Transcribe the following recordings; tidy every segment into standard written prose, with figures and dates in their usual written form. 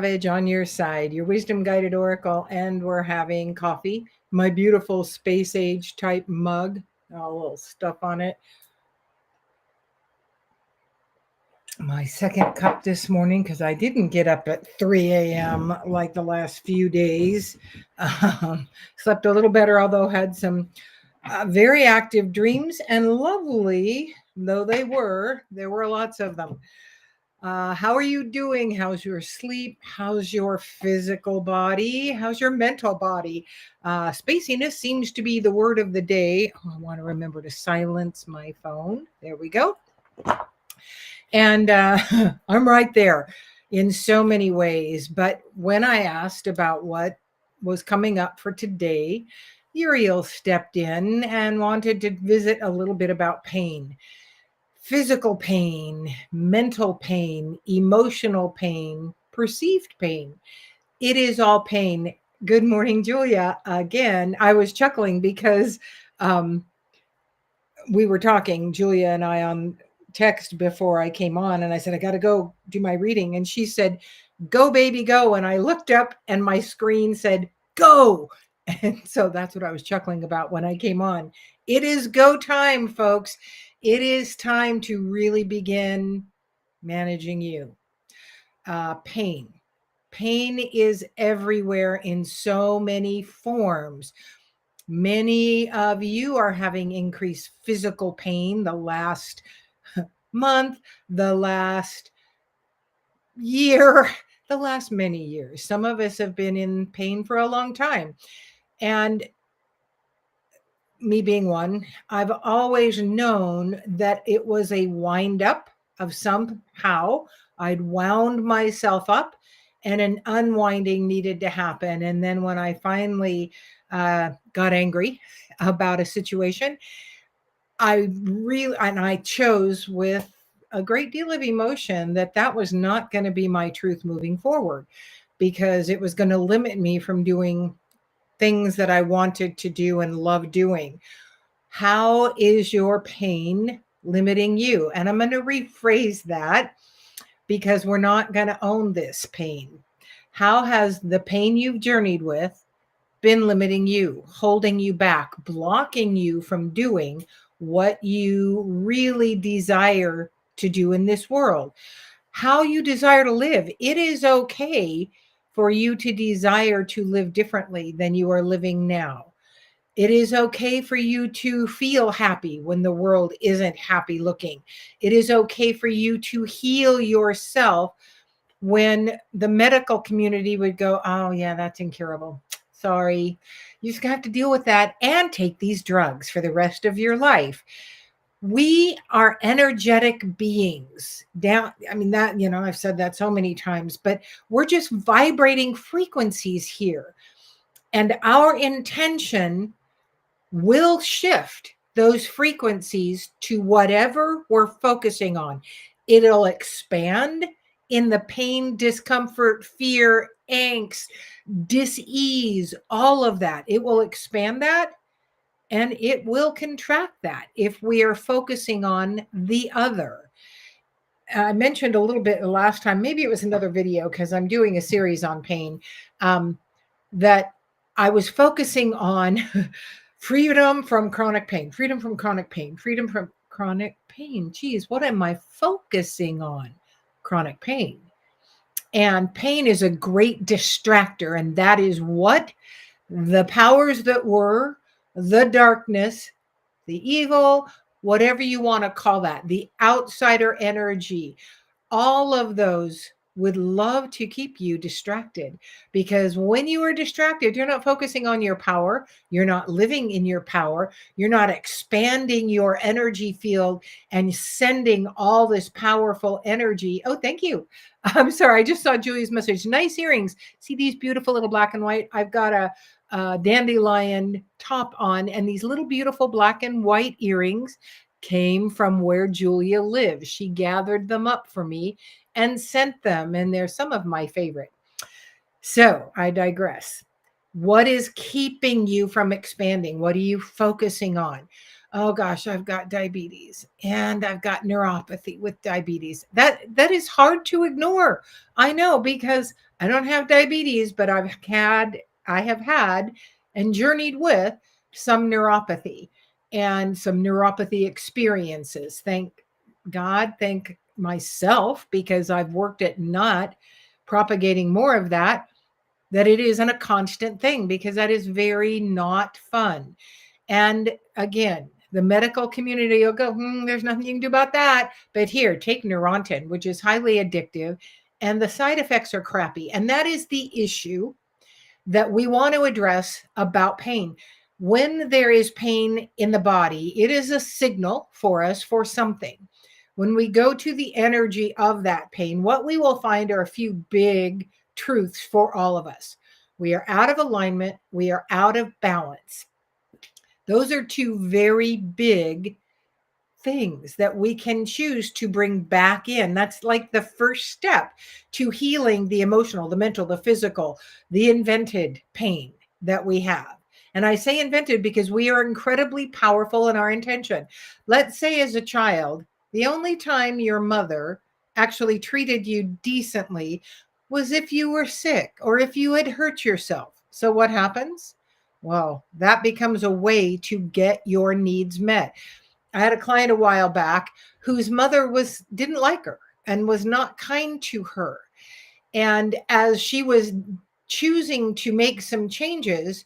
On your side, your wisdom guided oracle, and we're having coffee. My beautiful space age type mug, a little stuff on it. My second cup this morning because I didn't get up at 3 a.m. like the last few days. Slept a little better, although had some very active dreams, and lovely though there were lots of them. How are you doing? How's your sleep? How's your physical body? How's your mental body? Spaciness seems to be the word of the day. Oh, I want to remember to silence my phone. There we go. And I'm right there in so many ways. But when I asked about what was coming up for today, Uriel stepped in and wanted to visit a little bit about pain. Physical pain, mental pain, emotional pain, perceived pain. It is all pain. Good morning, Julia. Again, I was chuckling because we were talking, Julia and I, on text before I came on, and I said, I got to go do my reading. And she said, go, baby, go. And I looked up and my screen said, go. And so that's what I was chuckling about when I came on. It is go time, folks. It is time to really begin managing you. Pain. Pain is everywhere in so many forms. Many of you are having increased physical pain the last month, the last year, the last many years. Some of us have been in pain for a long time. And me being one, I've always known that it was a wind up of somehow. I'd wound myself up and an unwinding needed to happen. And then when I finally got angry about a situation, I chose with a great deal of emotion that was not going to be my truth moving forward, because it was going to limit me from doing things that I wanted to do and love doing. How is your pain limiting you? And I'm going to rephrase that, because we're not going to own this pain. How has the pain you've journeyed with been limiting you, holding you back, blocking you from doing what you really desire to do in this world? How you desire to live. It is okay for you to desire to live differently than you are living now. It is okay for you to feel happy when the world isn't happy looking. It is okay for you to heal yourself when the medical community would go, oh, yeah, that's incurable. Sorry. You just have to deal with that and take these drugs for the rest of your life. We are energetic beings. I've said that so many times, but we're just vibrating frequencies here. And our intention will shift those frequencies to whatever we're focusing on. It'll expand in the pain, discomfort, fear, angst, dis-ease, all of that. It will expand that, and it will contract that if we are focusing on the other. I mentioned a little bit the last time, maybe it was another video, because I'm doing a series on pain, that I was focusing on freedom from chronic pain, freedom from chronic pain, freedom from chronic pain. Geez, what am I focusing on? Chronic pain. And pain is a great distractor. And that is what the powers that were, the darkness, the evil, whatever you want to call that, the outsider energy, all of those would love to keep you distracted, because when you are distracted, you're not focusing on your power. You're not living in your power. You're not expanding your energy field and sending all this powerful energy. Oh, thank you. I'm sorry. I just saw Julie's message. Nice earrings. See these beautiful little black and white? I've got a dandelion top on, and these little beautiful black and white earrings came from where Julia lives. She gathered them up for me and sent them, and they're some of my favorite. So I digress. What is keeping you from expanding? What are you focusing on? oh gosh, I've got diabetes and I've got neuropathy with diabetes. That is hard to ignore. I know, because I don't have diabetes, but I have had and journeyed with some neuropathy and some neuropathy experiences. Thank God, thank myself, because I've worked at not propagating more of that it isn't a constant thing, because that is very not fun. And again, the medical community will go, there's nothing you can do about that. But here, take Neurontin, which is highly addictive, and the side effects are crappy. And that is the issue that we want to address about pain. When there is pain in the body, it is a signal for us for something. When we go to the energy of that pain, what we will find are a few big truths for all of us. We are out of alignment, we are out of balance. Those are two very big things that we can choose to bring back in. That's like the first step to healing the emotional, the mental, the physical, the invented pain that we have. And I say invented because we are incredibly powerful in our intention. Let's say as a child, the only time your mother actually treated you decently was if you were sick or if you had hurt yourself. So what happens? Well, that becomes a way to get your needs met. I had a client a while back whose mother didn't like her and was not kind to her. And as she was choosing to make some changes,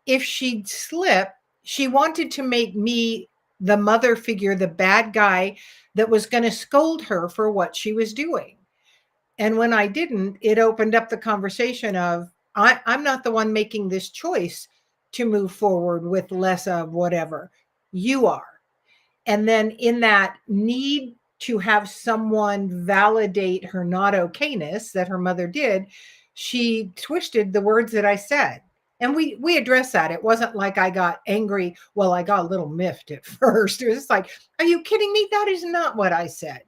if she'd slip, she wanted to make me the mother figure, the bad guy that was going to scold her for what she was doing. And when I didn't, it opened up the conversation of, I'm not the one making this choice to move forward with less of whatever. You are. And then in that need to have someone validate her not okayness that her mother did, she twisted the words that I said. And we addressed that. It wasn't like I got angry. Well, I got a little miffed at first. It was like, are you kidding me? That is not what I said.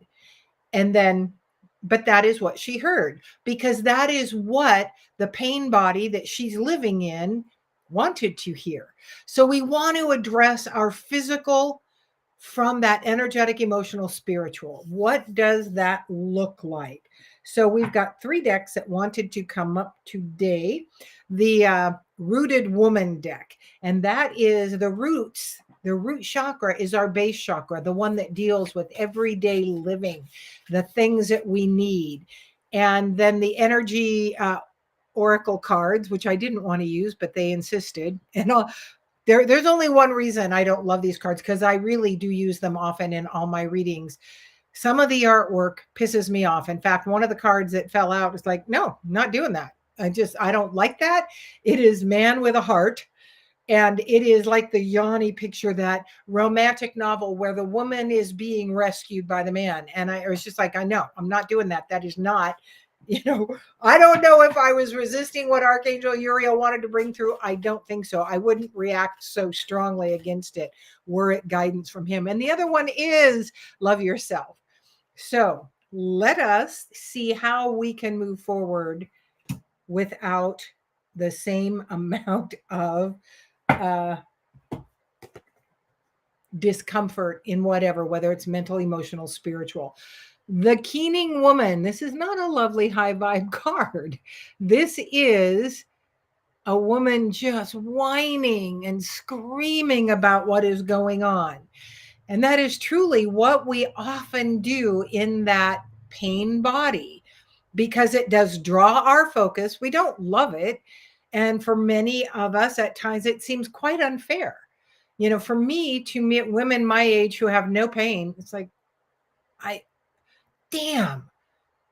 And then, but that is what she heard, because that is what the pain body that she's living in wanted to hear. So we want to address our physical from that energetic, emotional, spiritual. What does that look like? So we've got 3 decks that wanted to come up today. The Rooted Woman deck, and that is the roots. The root chakra is our base chakra, the one that deals with everyday living, the things that we need. And then the energy oracle cards, which I didn't want to use, but they insisted. And there's only one reason I don't love these cards, because I really do use them often in all my readings. Some of the artwork pisses me off. In fact, one of the cards that fell out was like, no, I'm not doing that. I don't like that. It is man with a heart. And it is like the Yanni picture, that romantic novel where the woman is being rescued by the man. And I was just like, I know, I'm not doing that. That is not, I don't know if I was resisting what Archangel Uriel wanted to bring through. I don't think so. I wouldn't react so strongly against it were it guidance from him. And the other one is love yourself. So let us see how we can move forward without the same amount of discomfort in whether it's mental, emotional, spiritual. The Keening Woman. This is not a lovely high vibe card. This is a woman just whining and screaming about what is going on. And that is truly what we often do in that pain body, because it does draw our focus. We don't love it. And for many of us, at times, it seems quite unfair. For me to meet women my age who have no pain, it's like, damn,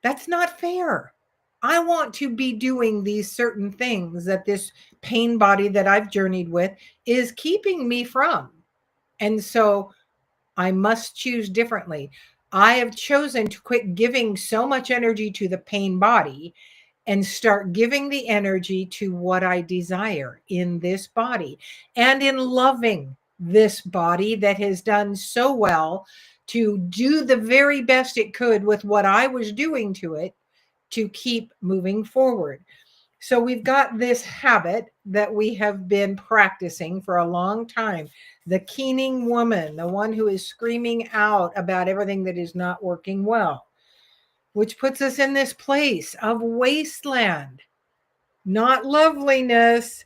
that's not fair. I want to be doing these certain things that this pain body that I've journeyed with is keeping me from. And so I must choose differently. I have chosen to quit giving so much energy to the pain body and start giving the energy to what I desire in this body, and in loving this body that has done so well to do the very best it could with what I was doing to it to keep moving forward. So we've got this habit that we have been practicing for a long time. The keening woman, the one who is screaming out about everything that is not working well, which puts us in this place of wasteland, not loveliness,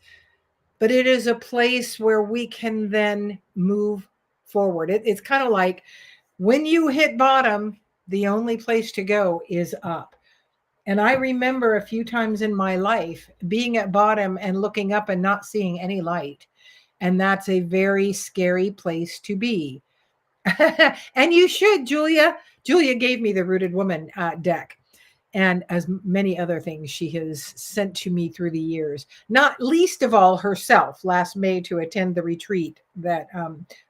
but it is a place where we can then move forward. It's kind of like when you hit bottom, the only place to go is up. And I remember a few times in my life being at bottom and looking up and not seeing any light. And that's a very scary place to be. And you should, Julia. Julia gave me the Rooted Woman deck, and as many other things she has sent to me through the years, not least of all herself last May to attend the retreat that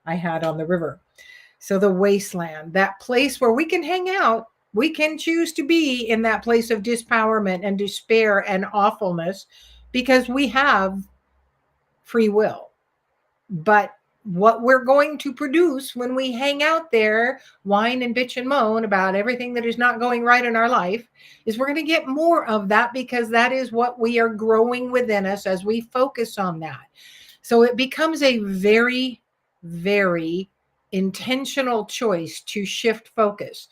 I had on the river. So the wasteland, that place where we can hang out, we can choose to be in that place of dispowerment and despair and awfulness because we have free will. But what we're going to produce when we hang out there, whine and bitch and moan about everything that is not going right in our life, is we're going to get more of that because that is what we are growing within us as we focus on that. So it becomes a very, very intentional choice to shift focus.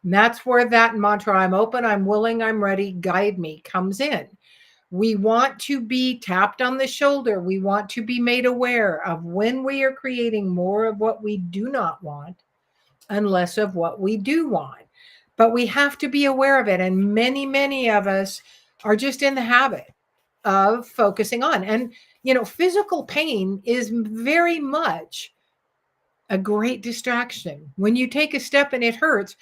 And that's where that mantra, I'm open, I'm willing, I'm ready, guide me, comes in. We want to be tapped on the shoulder. We want to be made aware of when we are creating more of what we do not want and less of what we do want. But we have to be aware of it. And many, many of us are just in the habit of focusing on. And, physical pain is very much a great distraction. When you take a step and it hurts,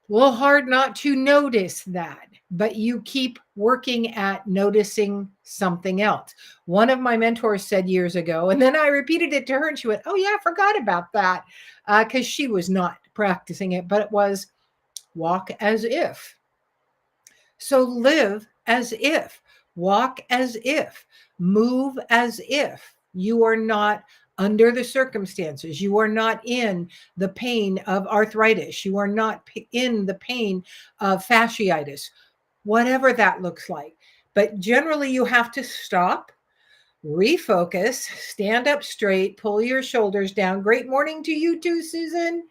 a little hard not to notice that, but you keep working at noticing something else. One of my mentors said years ago, and then I repeated it to her and she went, oh yeah, I forgot about that, because she was not practicing it, but it was walk as if. So live as if, walk as if, move as if you are not under the circumstances. You are not in the pain of arthritis. You are not in the pain of fasciitis, whatever that looks like. But generally, you have to stop, refocus, stand up straight, pull your shoulders down. Great morning to you too, Susan.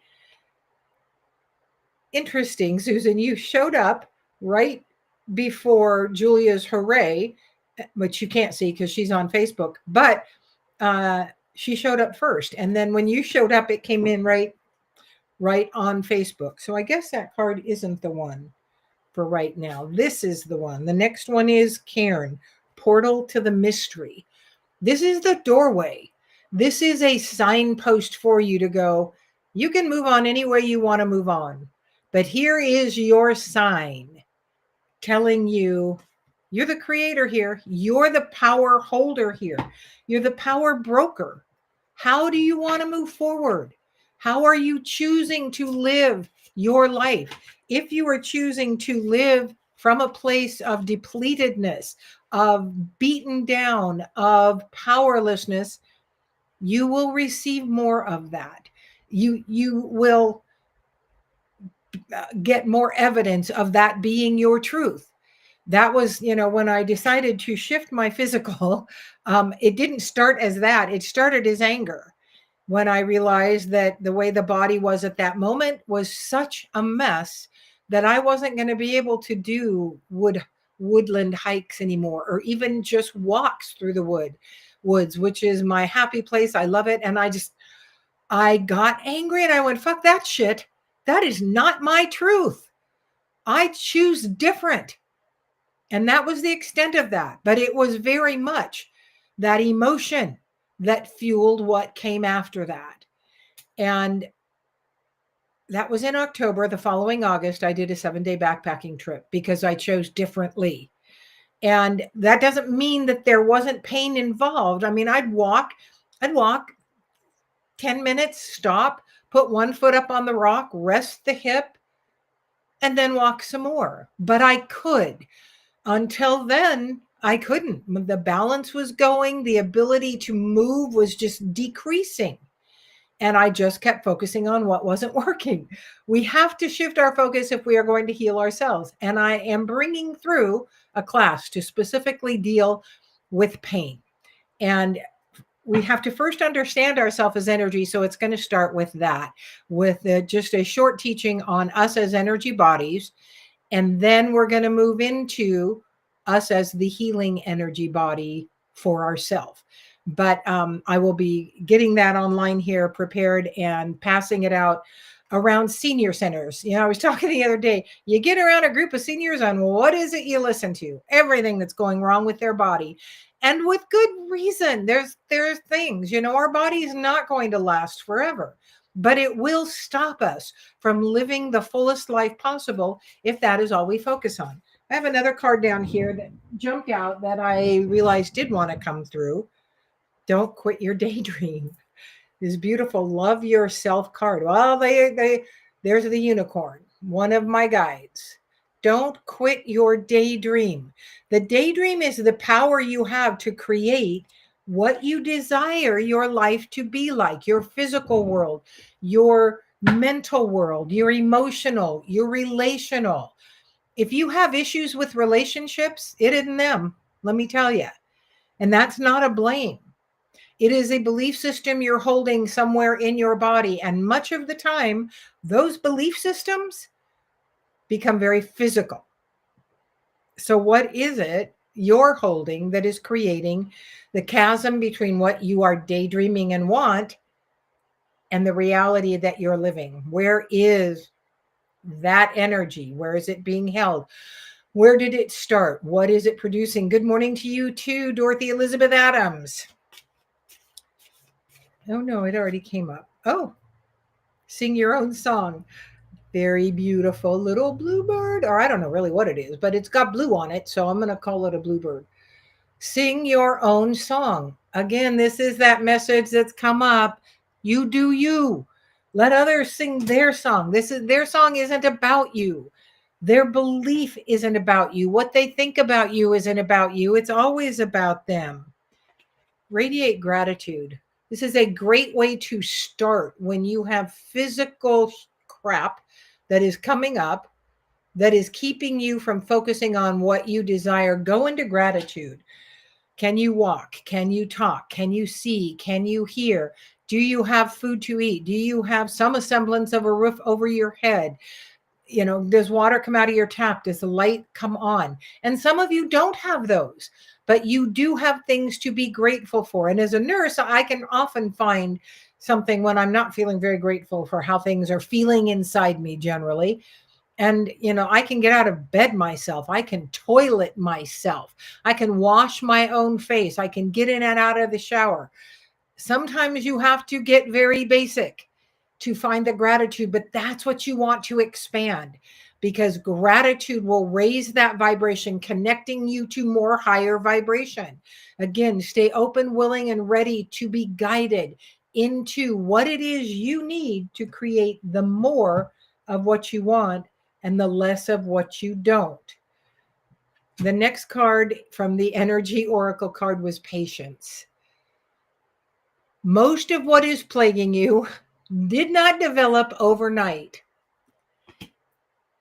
Interesting, Susan. You showed up right before Julia's hooray, which you can't see because she's on Facebook, but she showed up first. And then when you showed up, it came in right on Facebook. So I guess that card isn't the one for right now. This is the one. The next one is Cairn, Portal to the Mystery. This is the doorway. This is a signpost for you to go. You can move on any way you want to move on. But here is your sign telling you you're the creator here. You're the power holder here. You're the power broker. How do you want to move forward? How are you choosing to live your life? If you are choosing to live from a place of depletedness, of beaten down, of powerlessness, you will receive more of that. You will get more evidence of that being your truth. That was, when I decided to shift my physical, it didn't start as that. It started as anger. When I realized that the way the body was at that moment was such a mess that I wasn't going to be able to do woodland hikes anymore, or even just walks through the woods, which is my happy place. I love it. And I got angry and I went, fuck that shit. That is not my truth. I choose different. And that was the extent of that. But it was very much that emotion that fueled what came after that. And that was in October. The following August, I did a 7-day backpacking trip because I chose differently. And that doesn't mean that there wasn't pain involved. I mean, I'd walk 10 minutes, stop, put one foot up on the rock, rest the hip, and then walk some more. But I could. Until then, I couldn't. The balance was going. The ability to move was just decreasing. And I just kept focusing on what wasn't working. We have to shift our focus if we are going to heal ourselves. And I am bringing through a class to specifically deal with pain. And we have to first understand ourselves as energy. So it's going to start with that, with just a short teaching on us as energy bodies. And then we're going to move into us as the healing energy body for ourselves. But I will be getting that online here prepared and passing it out around senior centers. You know, I was talking the other day, you get around a group of seniors on what is it you listen to? Everything that's going wrong with their body. And with good reason. There's things, you know, our body is not going to last forever, but it will stop us from living the fullest life possible if that is all we focus on. I have another card down here that jumped out that I realized did want to come through. Don't quit your daydream. This beautiful love yourself card. Well, there's the unicorn, one of my guides. Don't quit your daydream. The daydream is the power you have to create what you desire your life to be like, your physical world, your mental world, your emotional, your relational. If you have issues with relationships, it isn't them, let me tell you. And that's not a blame. It is a belief system you're holding somewhere in your body. And much of the time, those belief systems become very physical. So, what is it you're holding that is creating the chasm between what you are daydreaming and want and the reality that you're living? Where is that energy? Where is it being held? Where did it start? What is it producing? Good morning to you too, Dorothy Elizabeth Adams. Oh no, it already came up. Oh, sing your own song. Very beautiful little bluebird, or I don't know really what it is, but it's got blue on it, so I'm going to call it a bluebird. Sing your own song. Again, this is that message that's come up. You do you. Let others sing their song. Their song isn't about you. Their belief isn't about you. What they think about you isn't about you. It's always about them. Radiate gratitude. This is a great way to start when you have physical crap that is coming up that is keeping you from focusing on what you desire. Go into gratitude. Can you walk? Can you talk? Can you see? Can you hear? Do you have food to eat? Do you have some semblance of a roof over your head? You know, does water come out of your tap? Does the light come on? And some of you don't have those, but you do have things to be grateful for. And as a nurse, I can often find something when I'm not feeling very grateful for how things are feeling inside me generally. And, you know, I can get out of bed myself. I can toilet myself. I can wash my own face. I can get in and out of the shower. Sometimes you have to get very basic to find the gratitude, but that's what you want to expand, because gratitude will raise that vibration, connecting you to more higher vibration. Again, stay open, willing, and ready to be guided into what it is you need to create the more of what you want and the less of what you don't. The next card from the Energy Oracle card was patience. Most of what is plaguing you did not develop overnight.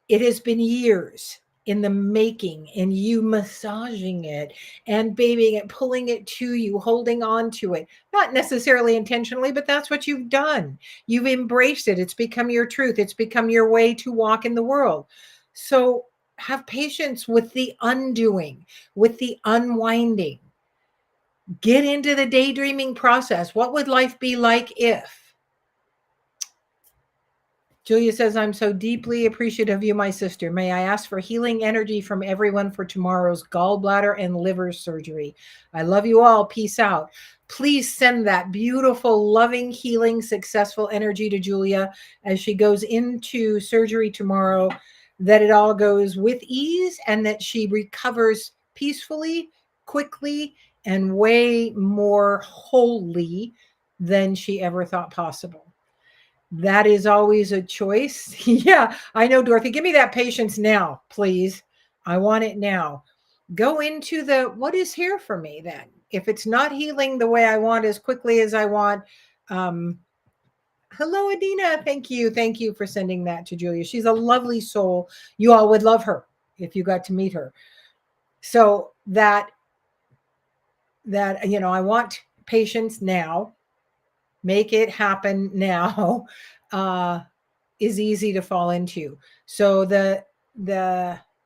It has been years in the making, and you massaging it and babying it, pulling it to you, holding on to it, not necessarily intentionally, but that's what you've done. You've embraced it. It's become your truth. It's become your way to walk in the world. So have patience with the undoing, with the unwinding. Get into the daydreaming process. What would life be like if? Julia says, I'm so deeply appreciative of you, my sister. May I ask for healing energy from everyone for tomorrow's gallbladder and liver surgery? I love you all. Peace out. Please send that beautiful, loving, healing, successful energy to Julia as she goes into surgery tomorrow, that it all goes with ease and that she recovers peacefully, quickly, and way more wholly than she ever thought possible. That is always a choice. Yeah, I know, Dorothy. Give me that patience now, please. I want it now. Go into the what is here for me then. If it's not healing the way I want as quickly as I want. Hello, Adina. Thank you. Thank you for sending that to Julia. She's a lovely soul. You all would love her if you got to meet her. So that, I want patience now, make it happen now, uh, is easy to fall into. So the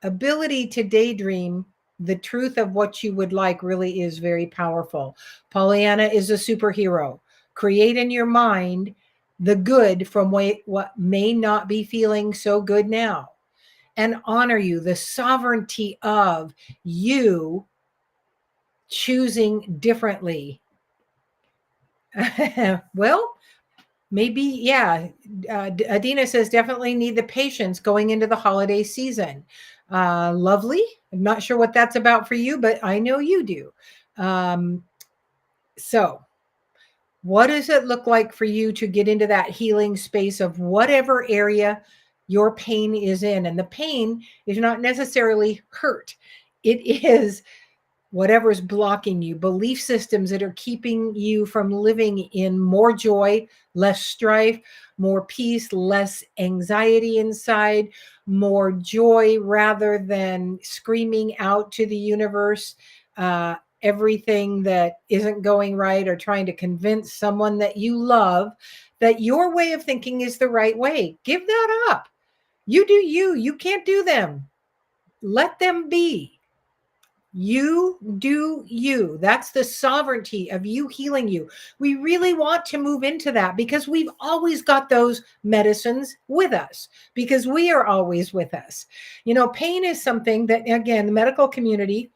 ability to daydream the truth of what you would like really is very powerful. Pollyanna is a superhero. Create in your mind the good from what may not be feeling so good now, and honor you, the sovereignty of you choosing differently. Well, maybe, yeah. Adina says definitely need the patience going into the holiday season. Lovely. I'm not sure what that's about for you, but I know you do. So, what does it look like for you to get into that healing space of whatever area your pain is in? And the pain is not necessarily hurt, it is whatever's blocking you, belief systems that are keeping you from living in more joy, less strife, more peace, less anxiety inside, more joy rather than screaming out to the universe everything that isn't going right, or trying to convince someone that you love that your way of thinking is the right way. Give that up. You do you. You can't do them. Let them be. You do you. That's the sovereignty of you healing you. We really want to move into that because we've always got those medicines with us, because we are always with us. Pain is something that, again, the medical community,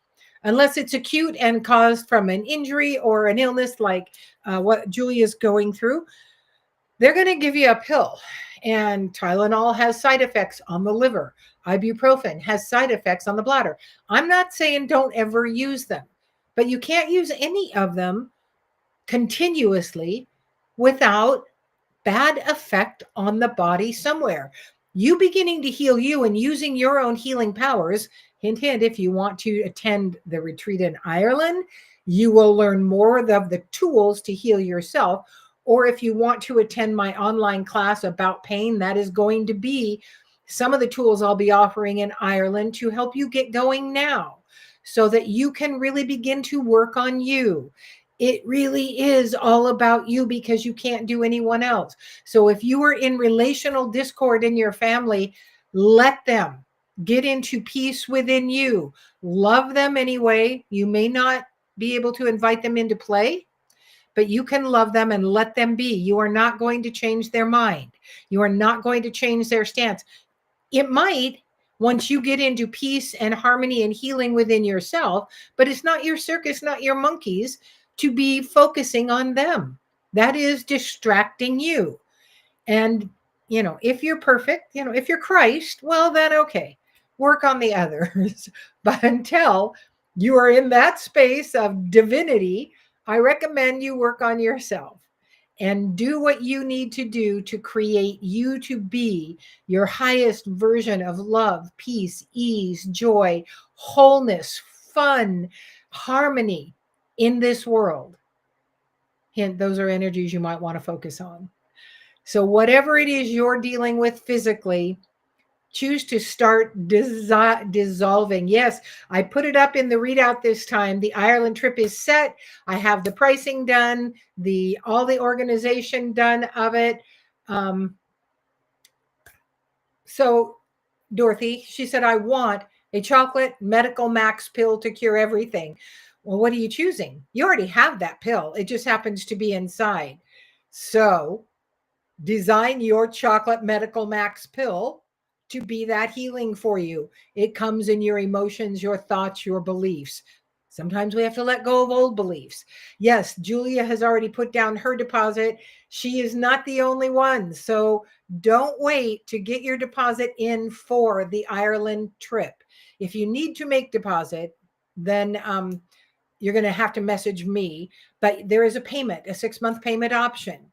unless it's acute and caused from an injury or an illness like what Julia's going through, they're going to give you a pill. And Tylenol has side effects on the liver. Ibuprofen has side effects on the bladder. I'm not saying don't ever use them, but you can't use any of them continuously without bad effect on the body somewhere. You beginning to heal you and using your own healing powers. Hint, hint, if you want to attend the retreat in Ireland, you will learn more of the tools to heal yourself. Or if you want to attend my online class about pain, that is going to be some of the tools I'll be offering in Ireland to help you get going now, so that you can really begin to work on you. It really is all about you, because you can't do anyone else. So if you are in relational discord in your family, let them get into peace within you. Love them anyway. You may not be able to invite them into play, but you can love them and let them be. You are not going to change their mind. You are not going to change their stance. It might, once you get into peace and harmony and healing within yourself, but it's not your circus, not your monkeys, to be focusing on them. That is distracting you. And, if you're perfect, if you're Christ, well, then okay, work on the others. But until you are in that space of divinity, I recommend you work on yourself and do what you need to do to create you to be your highest version of love, peace, ease, joy, wholeness, fun, harmony in this world. Hint, those are energies you might want to focus on. So, whatever it is you're dealing with physically, choose to start dissolving. Yes, I put it up in the readout this time. The Ireland trip is set. I have the pricing done, all the organization done of it. So Dorothy, she said, I want a chocolate medical max pill to cure everything. Well, what are you choosing? You already have that pill. It just happens to be inside. So design your chocolate medical max pill to be that healing for you. It comes in your emotions, your thoughts, your beliefs. Sometimes we have to let go of old beliefs. Yes, Julia has already put down her deposit. She is not the only one. So don't wait to get your deposit in for the Ireland trip. If you need to make deposit, then you're going to have to message me. But there is a 6-month payment option.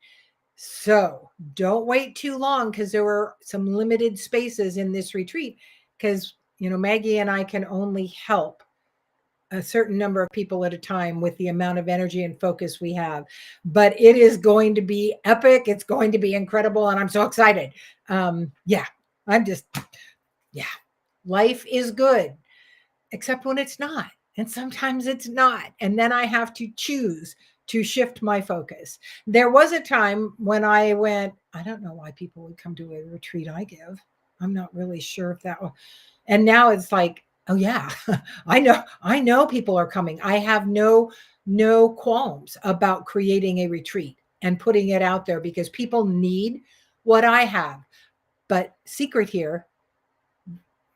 So don't wait too long, because there were some limited spaces in this retreat, because, Maggie and I can only help a certain number of people at a time with the amount of energy and focus we have. But it is going to be epic. It's going to be incredible. And I'm so excited. Yeah, life is good. except when it's not. And sometimes it's not. And then I have to choose to shift my focus. There was a time when I went, I don't know why people would come to a retreat I give. I'm not really sure if that was, and now it's like, oh yeah, I know people are coming. I have no qualms about creating a retreat and putting it out there because people need what I have. But secret here,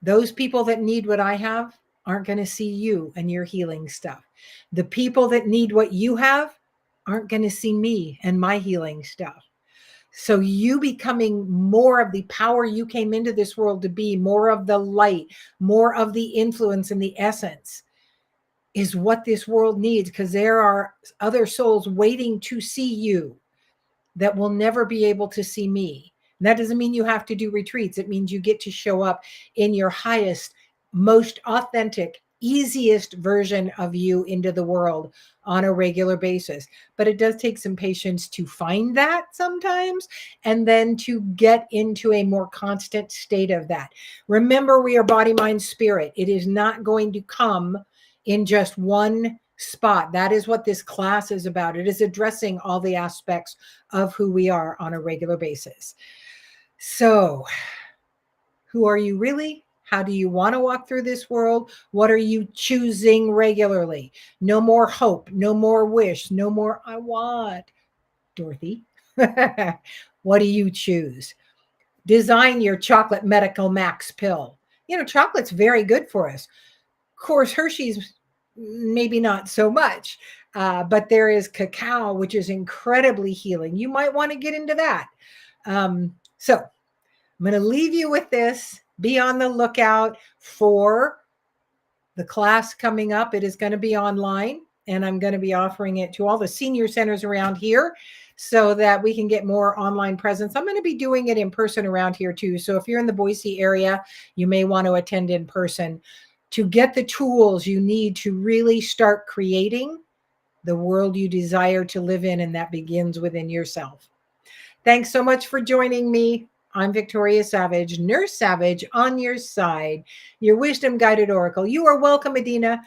those people that need what I have aren't going to see you and your healing stuff. The people that need what you have aren't going to see me and my healing stuff. So you becoming more of the power you came into this world to be, more of the light, more of the influence and the essence is what this world needs, because there are other souls waiting to see you that will never be able to see me. And that doesn't mean you have to do retreats. It means you get to show up in your highest, most authentic, easiest version of you into the world on a regular basis. But it does take some patience to find that sometimes, and then to get into a more constant state of that. Remember, we are body, mind, spirit. It is not going to come in just one spot. That is what this class is about. It is addressing all the aspects of who we are on a regular basis. So, who are you really? How do you want to walk through this world? What are you choosing regularly? No more hope, no more wish, no more I want. Dorothy, what do you choose? Design your chocolate medical max pill. You know, chocolate's very good for us. Of course, Hershey's maybe not so much, but there is cacao, which is incredibly healing. You might want to get into that. So I'm going to leave you with this. Be on the lookout for the class coming up. It is going to be online, and I'm going to be offering it to all the senior centers around here so that we can get more online presence. I'm going to be doing it in person around here too. So if you're in the Boise area, you may want to attend in person to get the tools you need to really start creating the world you desire to live in, and that begins within yourself. Thanks so much for joining me. I'm Victoria Savage, Nurse Savage, on your side, your wisdom guided oracle. You are welcome, Adina.